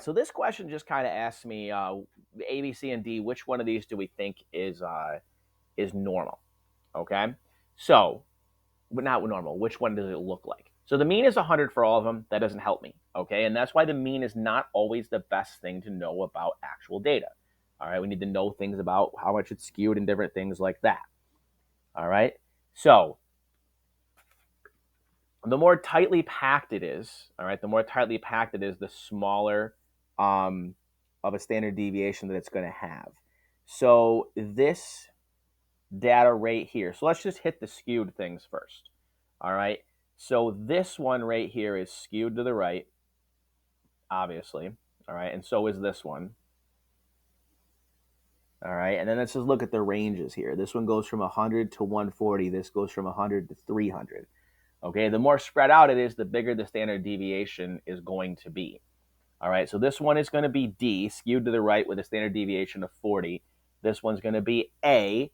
So this question just kind of asks me, A, B, C, and D, which one of these do we think is normal? Okay, so but not normal. Which one does it look like? So the mean is 100 for all of them. That doesn't help me. Okay, and that's why the mean is not always the best thing to know about actual data. All right, we need to know things about how much it's skewed and different things like that. All right, so the more tightly packed it is, all right, the more tightly packed it is, the smaller of a standard deviation that it's going to have. So this data right here. So let's just hit the skewed things first. All right. So this one right here is skewed to the right, obviously. All right. And so is this one. All right. And then let's just look at the ranges here. This one goes from 100 to 140. This goes from 100 to 300. Okay. The more spread out it is, the bigger the standard deviation is going to be. All right. So this one is going to be D, skewed to the right with a standard deviation of 40. This one's going to be A,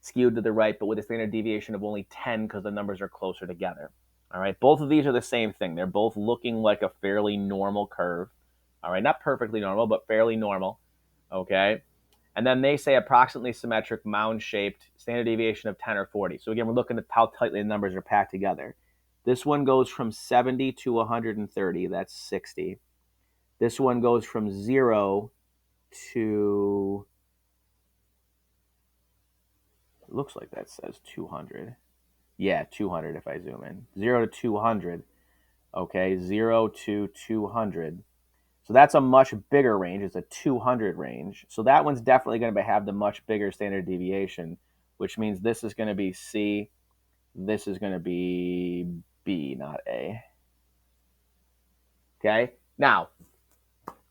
skewed to the right, but with a standard deviation of only 10 because the numbers are closer together. All right, both of these are the same thing. They're both looking like a fairly normal curve. All right, not perfectly normal, but fairly normal. Okay, and then they say approximately symmetric, mound-shaped, standard deviation of 10 or 40. So again, we're looking at how tightly the numbers are packed together. This one goes from 70 to 130. That's 60. This one goes from 0 to, it looks like that says 200. Yeah, 200 if I zoom in. 0 to 200. Okay, 0 to 200. So that's a much bigger range. It's a 200 range. So that one's definitely going to have the much bigger standard deviation, which means this is going to be C. This is going to be B, not A. Okay, now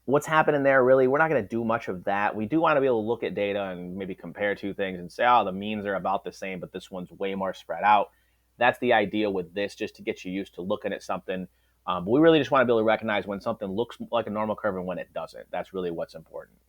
what's happening there really, we're not going to do much of that. We do want to be able to look at data and maybe compare two things and say, oh, the means are about the same, but this one's way more spread out. That's the idea with this, just to get you used to looking at something. But we really just want to be able to recognize when something looks like a normal curve and when it doesn't. That's really what's important.